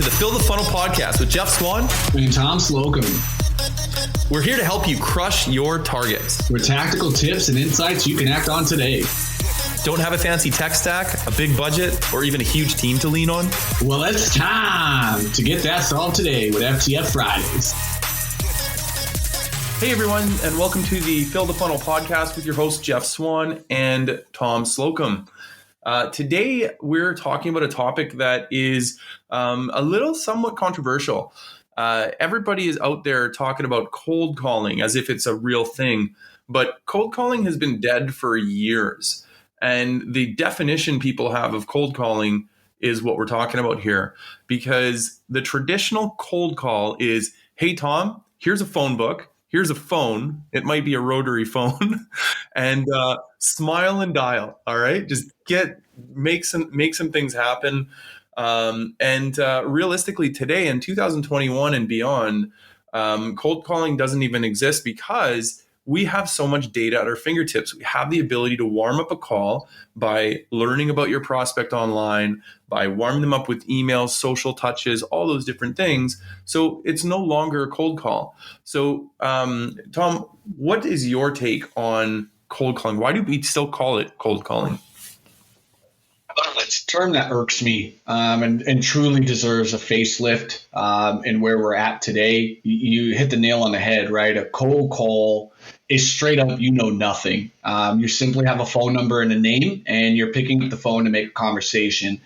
the Fill the Funnel podcast with Jeff Swan and Tom Slocum. We're here to help you crush your targets with tactical tips and insights you can act on today. Don't have a fancy tech stack, a big budget, or even a huge team to lean on? Well, it's time to get that solved today with FTF Fridays. Hey everyone, and welcome to the Fill the Funnel podcast with your host Jeff Swan and Tom Slocum. Today we're talking about a topic that is a little somewhat controversial. Everybody is out there talking about cold calling as if it's a real thing, but cold calling has been dead for years. And the definition people have of cold calling is what we're talking about here, because the traditional cold call is, hey Tom, here's a phone book. Here's a phone. It might be a rotary phone, and smile and dial. All right, just make some things happen. Realistically, today in 2021 and beyond, cold calling doesn't even exist because we have so much data at our fingertips. We have the ability to warm up a call by learning about your prospect online, by warming them up with emails, social touches, all those different things. So it's no longer a cold call. So, Tom, what is your take on cold calling? Why do we still call it cold calling? It's a term that irks me and truly deserves a facelift in where we're at today. You hit the nail on the head, right? A cold call is straight up, you know nothing. You simply have a phone number and a name, and you're picking up the phone to make a conversation.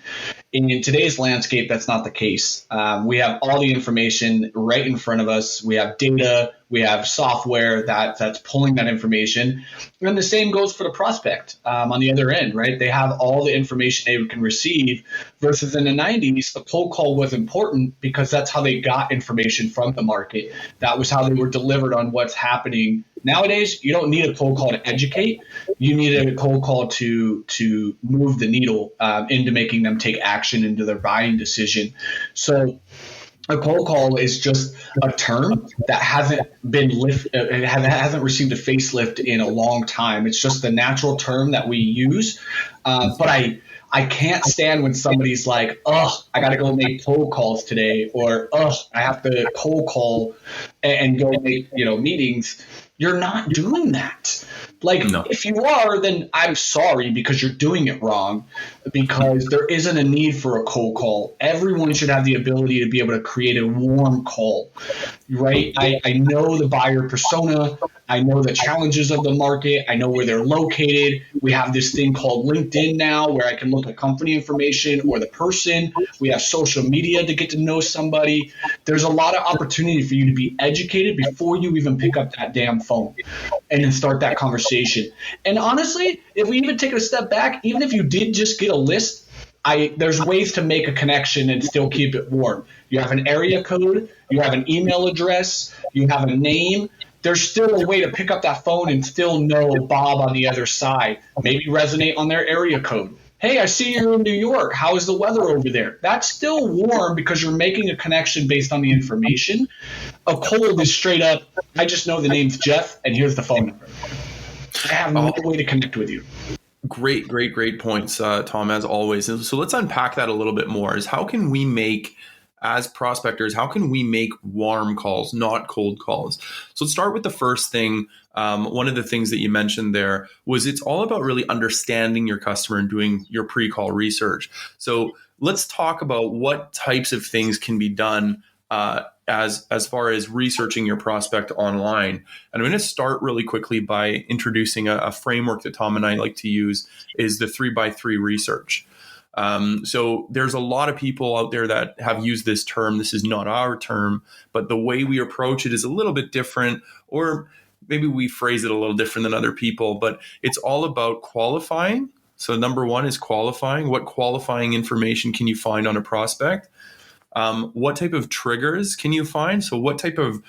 In today's landscape, that's not the case. We have all the information right in front of us. We have data. We have software that's pulling that information. And the same goes for the prospect on the other end, right? They have all the information they can receive versus in the 90s, a cold call was important because that's how they got information from the market. That was how they were delivered on what's happening. Nowadays, you don't need a cold call to educate. You need a cold call to move the needle into making them take action into their buying decision. So a cold call is just a term that hasn't been hasn't received a facelift in a long time. It's just the natural term that we use. But I can't stand when somebody's like, oh, I got to go make cold calls today, or oh, I have to cold call and go make meetings. You're not doing that. No. If you are, then I'm sorry because you're doing it wrong, because there isn't a need for a cold call. Everyone should have the ability to be able to create a warm call, right? I know the buyer persona. I know the challenges of the market. I know where they're located. We have this thing called LinkedIn now where I can look at company information or the person. We have social media to get to know somebody. There's a lot of opportunity for you to be educated before you even pick up that damn phone and then start that conversation. And honestly, if we even take a step back, even if you did just get a list, there's ways to make a connection and still keep it warm. You have an area code, you have an email address, you have a name. There's still a way to pick up that phone and still know Bob on the other side. Maybe resonate on their area code. Hey, I see you're in New York. How is the weather over there? That's still warm because you're making a connection based on the information. A cold is straight up, I just know the name's Jeff, and here's the phone number. I have no way to connect with you. Great points, Tom, as always. And so let's unpack that a little bit more. Is how can we make, as prospectors, how can we make warm calls, not cold calls? So let's start with the first thing. One of the things that you mentioned there was it's all about really understanding your customer and doing your pre-call research. So let's talk about what types of things can be done as far as researching your prospect online. And I'm going to start really quickly by introducing a framework that Tom and I like to use, is the 3x3 research. So there's a lot of people out there that have used this term. This is not our term, but the way we approach it is a little bit different, or maybe we phrase it a little different than other people, but it's all about qualifying. So number one is qualifying. What qualifying information can you find on a prospect? What type of triggers can you find? So what type of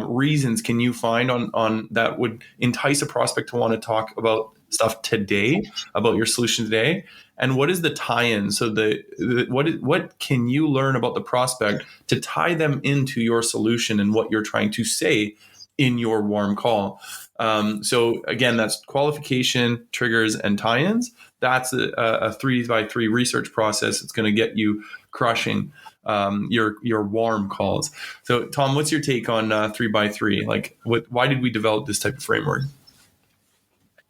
reasons can you find on that would entice a prospect to want to talk about stuff today, about your solution today? And what is the tie-in? So what can you learn about the prospect to tie them into your solution and what you're trying to say in your warm call? So again, that's qualification, triggers, and tie-ins. That's a 3x3 research process. It's going to get you crushing. your warm calls. So Tom, what's your take on 3x3? Like, why did we develop this type of framework?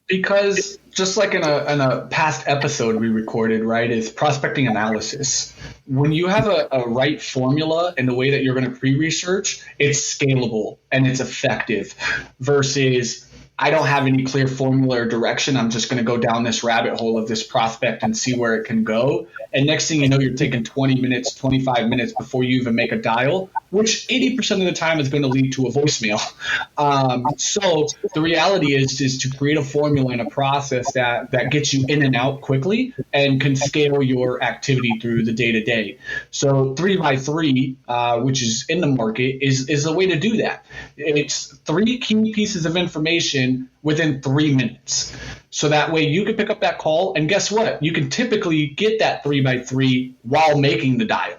Because just like in a past episode we recorded, right, is prospecting analysis. When you have a right formula in the way that you're going to pre-research, it's scalable and it's effective versus I don't have any clear formula or direction. I'm just going to go down this rabbit hole of this prospect and see where it can go. And next thing you know, you're taking 20 minutes, 25 minutes before you even make a dial, which 80% of the time is going to lead to a voicemail. So the reality is to create a formula and a process that gets you in and out quickly and can scale your activity through the day to day. So 3x3, which is in the market, is a way to do that. It's 3 key pieces of information within 3 minutes. So that way you can pick up that call, and guess what? You can typically get that 3x3 while making the dial,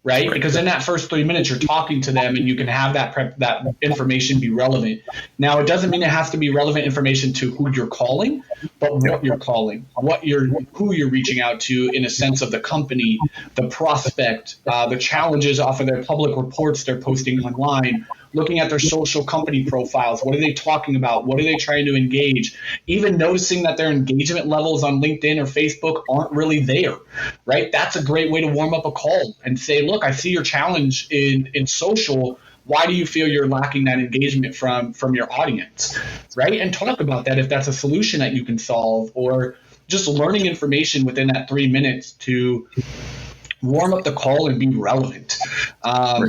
right? Because in that first 3 minutes, you're talking to them, and you can have that information be relevant. Now, it doesn't mean it has to be relevant information to who you're calling, but what you're calling, who you're reaching out to in a sense of the company, the prospect, the challenges off of their public reports they're posting online, looking at their social company profiles. What are they talking about? What are they trying to engage? Even noticing that their engagement levels on LinkedIn or Facebook aren't really there, right? That's a great way to warm up a call and say, look, I see your challenge in social. Why do you feel you're lacking that engagement from your audience, right? And talk about that if that's a solution that you can solve, or just learning information within that 3 minutes to warm up the call and be relevant,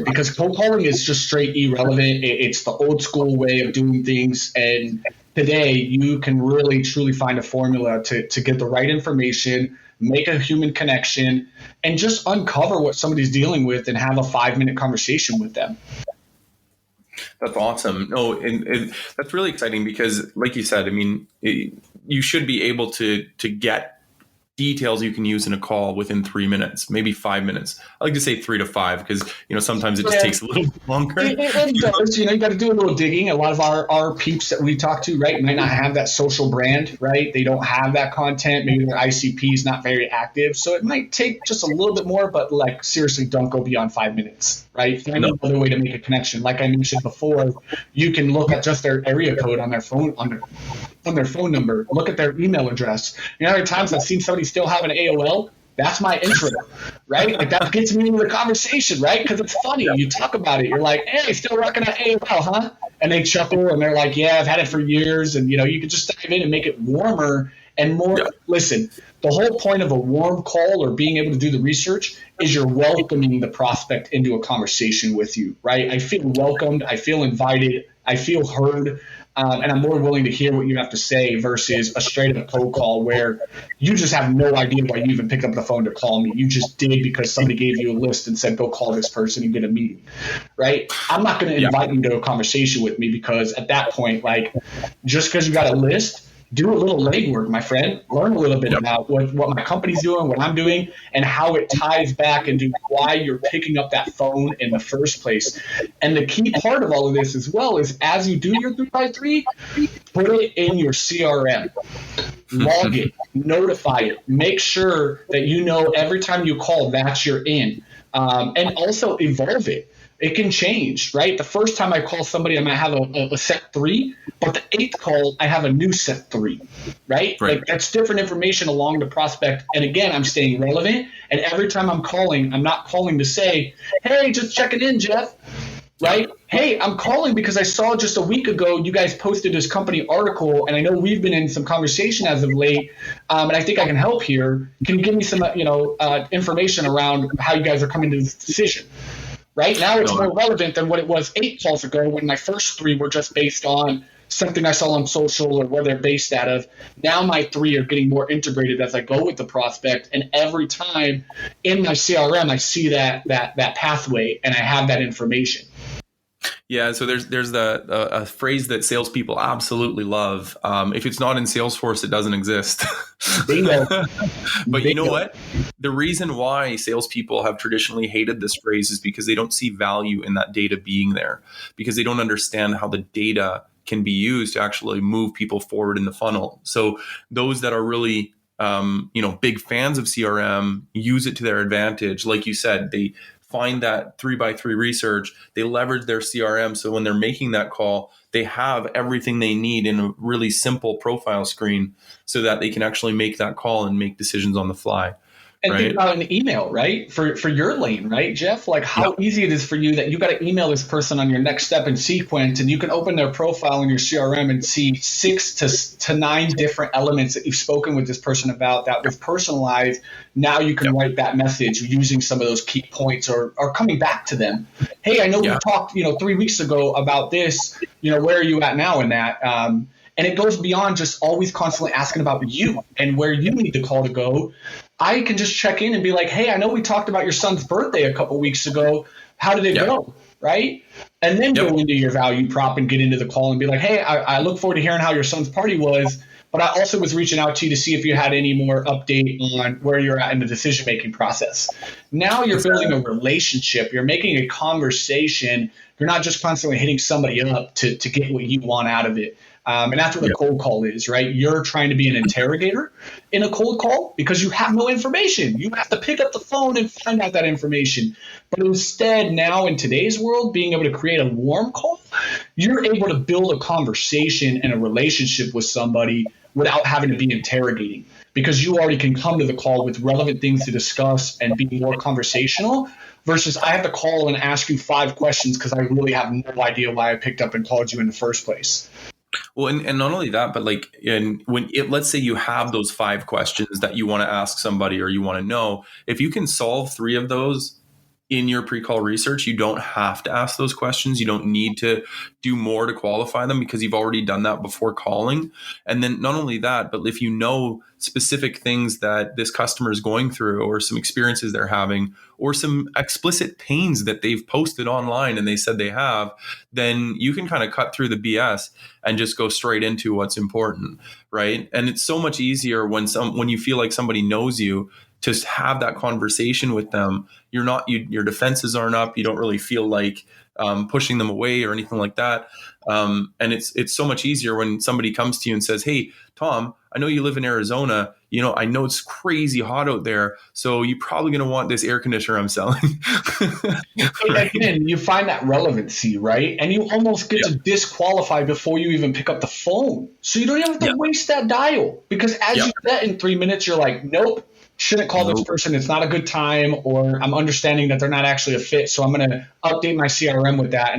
because cold calling is just straight irrelevant. It's the old school way of doing things, and today you can really truly find a formula to get the right information, make a human connection, and just uncover what somebody's dealing with and have a 5-minute conversation with them. That's awesome. No, and that's really exciting because, like you said, I mean, you should be able to get details you can use in a call within 3 minutes, maybe 5 minutes. I like to say 3 to 5 because, sometimes it just takes a little bit longer. It does. You got to do a little digging. A lot of our peeps that we talk to, right, might not have that social brand, right? They don't have that content. Maybe their ICP is not very active. So it might take just a little bit more, but like seriously, don't go beyond 5 minutes, right? Find another way to make a connection. Like I mentioned before, you can look at just their area code on their phone, on their phone number, look at their email address. You know how many times I've seen somebody still have an AOL? That's my intro, right? Like that gets me into the conversation, right? Because it's funny. You talk about it. You're like, hey, still rocking at AOL, huh? And they chuckle and they're like, yeah, I've had it for years. And, you can just dive in and make it warmer and more. Yeah. Listen, the whole point of a warm call or being able to do the research is you're welcoming the prospect into a conversation with you, right? I feel welcomed. I feel invited. I feel heard. And I'm more willing to hear what you have to say versus a straight up cold call where you just have no idea why you even picked up the phone to call me. You just did because somebody gave you a list and said, go call this person and get a meeting, right? I'm not going to invite you to a conversation with me because at that point, like, just because you got a list, do a little legwork, my friend. Learn a little bit about what my company's doing, what I'm doing, and how it ties back into why you're picking up that phone in the first place. And the key part of all of this as well is as you do your 3x3, put it in your CRM. Log it, notify it, make sure that you know every time you call, that's your in. And also evolve it. It can change, right? The first time I call somebody, I might have a set 3, but the 8th call, I have a new set 3, right? Like that's different information along the prospect. And again, I'm staying relevant. And every time I'm calling, I'm not calling to say, hey, just checking in, Jeff, right? Hey, I'm calling because I saw just a week ago you guys posted this company article, and I know we've been in some conversation as of late, and I think I can help here. Can you give me some, information around how you guys are coming to this decision? Right now, it's more relevant than what it was 8 calls ago when my first 3 were just based on something I saw on social or where they're based out of. Now my 3 are getting more integrated as I go with the prospect, and every time in my CRM I see that pathway and I have that information. Yeah, so there's a phrase that salespeople absolutely love. If it's not in Salesforce, it doesn't exist. But you know what? The reason why salespeople have traditionally hated this phrase is because they don't see value in that data being there, because they don't understand how the data can be used to actually move people forward in the funnel. So those that are really big fans of CRM use it to their advantage. Like you said, they find that 3x3 research. They leverage their CRM. So when they're making that call, they have everything they need in a really simple profile screen so that they can actually make that call and make decisions on the fly. And think Right. about an email, right? For your lane, right, Jeff? Like Yeah. how easy it is for you that you got to email this person on your next step in sequence, and you can open their profile in your CRM and see 6 to 9 different elements that you've spoken with this person about that was personalized. Now you can write that message using some of those key points or coming back to them. Hey, I know we talked, 3 weeks ago about this. Where are you at now in that? And it goes beyond just always constantly asking about you and where you need the call to go. I can just check in and be like, hey, I know we talked about your son's birthday a couple weeks ago. How did it go? Right? And then go into your value prop and get into the call and be like, hey, I look forward to hearing how your son's party was. But I also was reaching out to you to see if you had any more update on where you're at in the decision-making process. Now you're building a relationship. You're making a conversation. You're not just constantly hitting somebody up to get what you want out of it. And that's what a cold call is, right? You're trying to be an interrogator in a cold call because you have no information. You have to pick up the phone and find out that information. But instead, now in today's world, being able to create a warm call, you're able to build a conversation and a relationship with somebody without having to be interrogating, because you already can come to the call with relevant things to discuss and be more conversational versus I have to call and ask you 5 questions because I really have no idea why I picked up and called you in the first place. Well, and not only that, but like, let's say you have those 5 questions that you want to ask somebody or you want to know, if you can solve 3 of those in your pre-call research, you don't have to ask those questions. You don't need to do more to qualify them because you've already done that before calling. And then not only that, but if you know specific things that this customer is going through or some experiences they're having or some explicit pains that they've posted online and they said they have, then you can kind of cut through the BS and just go straight into what's important, right? And it's so much easier when you feel like somebody knows you, to have that conversation with them. Your defenses aren't up. You don't really feel like pushing them away or anything like that. And it's so much easier when somebody comes to you and says, hey, Tom, I know you live in Arizona. I know it's crazy hot out there. So you're probably going to want this air conditioner I'm selling. Right? Again, you find that relevancy, right? And you almost get to disqualify before you even pick up the phone. So you don't even have to waste that dial, because as you bet in 3 minutes, you're like, nope. Shouldn't call this person. It's not a good time, or I'm understanding that they're not actually a fit. So I'm going to update my CRM with that.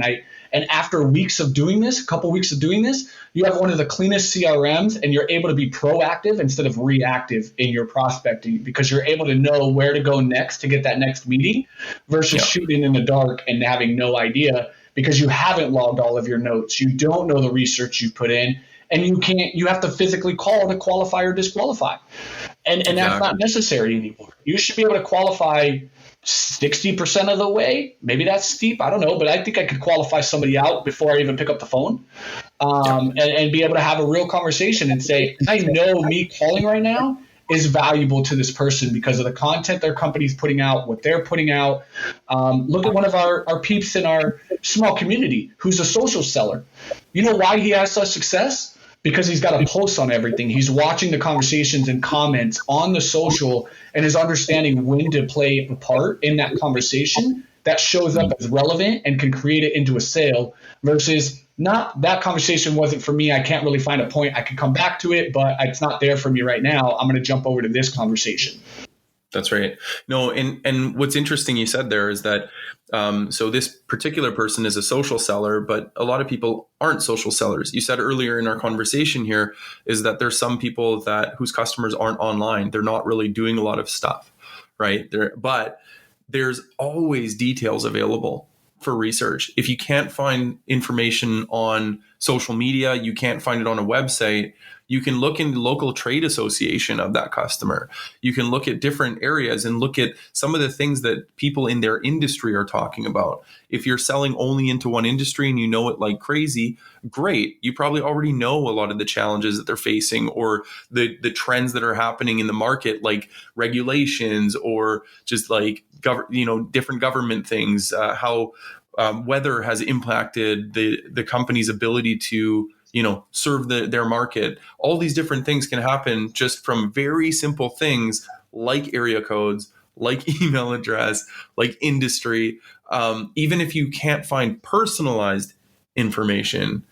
And after a couple weeks of doing this, you have one of the cleanest CRMs, and you're able to be proactive instead of reactive in your prospecting, because you're able to know where to go next to get that next meeting versus shooting in the dark and having no idea because you haven't logged all of your notes. You don't know the research you put in. And you have to physically call to qualify or disqualify. And that's not necessary anymore. You should be able to qualify 60% of the way. Maybe that's steep. I don't know. But I think I could qualify somebody out before I even pick up the phone and be able to have a real conversation and say, I know me calling right now is valuable to this person because of the content their company's putting out, what they're putting out. Look at one of our peeps in our small community who's a social seller. You know why he has such success? Because he's got a post on everything. He's watching the conversations and comments on the social and is understanding when to play a part in that conversation that shows up as relevant and can create it into a sale versus not that conversation wasn't for me. I can't really find a point. I can come back to it, but it's not there for me right now. I'm going to jump over to this conversation. That's right. No, and what's interesting you said there is that so this particular person is a social seller, but a lot of people aren't social sellers. You said earlier in our conversation here is that there's some people whose customers aren't online. They're not really doing a lot of stuff, right? But there's always details available for research. If you can't find information on social media, you can't find it on a website, you can look in the local trade association of that customer. You can look at different areas and look at some of the things that people in their industry are talking about. If you're selling only into one industry and you know it like crazy, great. You probably already know a lot of the challenges that they're facing or the trends that are happening in the market, like regulations or just like different government things, how weather has impacted the company's ability to serve their market. All these different things can happen just from very simple things like area codes, like email address, like industry. Even if you can't find personalized information,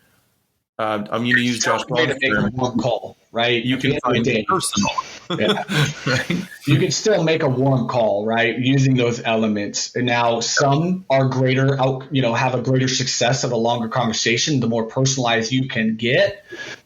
I'm going to use Josh Brown's term. One call, right? You can find personal. Yeah. Right? You can still make a warm call, right? Using those elements. And now some are greater have a greater success of a longer conversation, the more personalized you can get.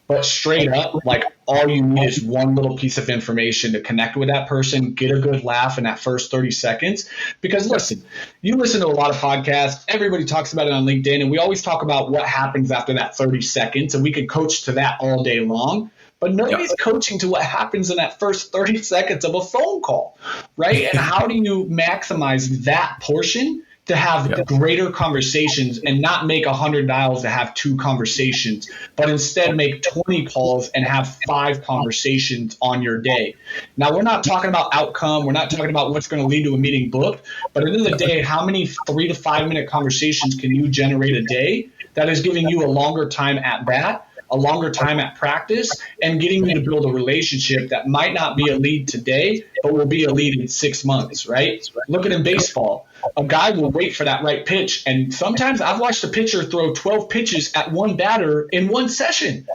But straight up, like all you need is one little piece of information to connect with that person, get a good laugh in that first 30 seconds. Because listen, you listen to a lot of podcasts, everybody talks about it on LinkedIn, and we always talk about what happens after that 30 seconds, and we can coach to that all day long. But nobody's coaching to what happens in that first 30 seconds of a phone call, right? And how do you maximize that portion to have greater conversations and not make 100 dials to have 2 conversations, but instead make 20 calls and have 5 conversations on your day. Now, we're not talking about outcome. We're not talking about what's going to lead to a meeting booked. But at the end of the day, how many 3 to 5 minute conversations can you generate a day that is giving you a longer time at bat, a longer time at practice, and getting you to build a relationship that might not be a lead today, but will be a lead in 6 months, right? Look at in baseball. A guy will wait for that right pitch. And sometimes I've watched a pitcher throw 12 pitches at one batter in one session.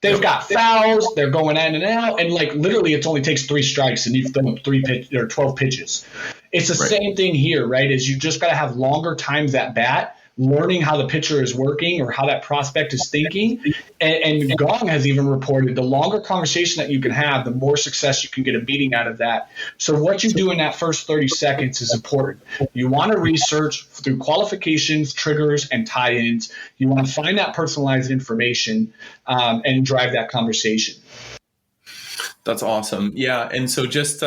They've got fouls, they're going in and out, and like literally it only takes 3 strikes and you've thrown 12 pitches. It's the same thing here, right? Is you just got to have longer times at bat, learning how the pitcher is working or how that prospect is thinking. And Gong has even reported the longer conversation that you can have, the more success you can get a meeting out of that. So what you do in that first 30 seconds is important. You want to research through qualifications, triggers, and tie-ins. You want to find that personalized information and drive that conversation. That's awesome. Yeah. And so just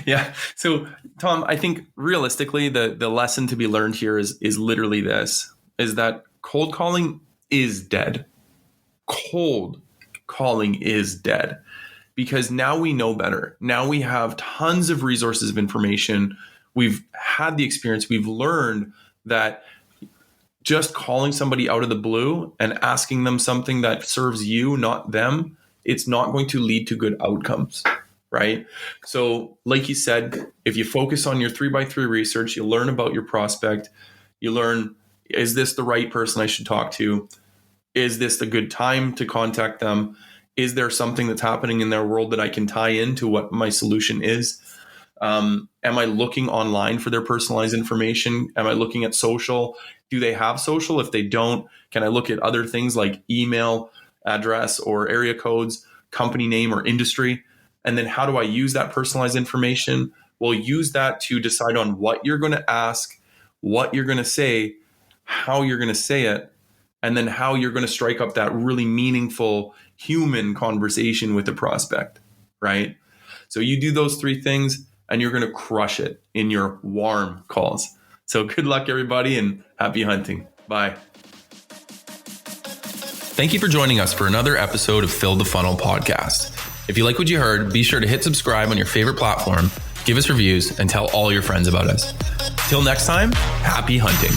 yeah. So Tom, I think realistically, the lesson to be learned here is literally this, is that cold calling is dead. Cold calling is dead because now we know better. Now we have tons of resources of information. We've had the experience. We've learned that just calling somebody out of the blue and asking them something that serves you, not them, it's not going to lead to good outcomes. Right? So like you said, if you focus on your 3x3 research, you learn about your prospect, you learn, is this the right person I should talk to? Is this the good time to contact them? Is there something that's happening in their world that I can tie into what my solution is? Am I looking online for their personalized information? Am I looking at social? Do they have social? If they don't, can I look at other things like email address or area codes, company name or industry? And then how do I use that personalized information? Well, use that to decide on what you're going to ask, what you're going to say, how you're going to say it, and then how you're going to strike up that really meaningful human conversation with the prospect, right? So you do those 3 things and you're going to crush it in your warm calls. So good luck, everybody, and happy hunting. Bye. Thank you for joining us for another episode of Fill the Funnel podcast. If you like what you heard, be sure to hit subscribe on your favorite platform, give us reviews, and tell all your friends about us. Till next time, happy hunting.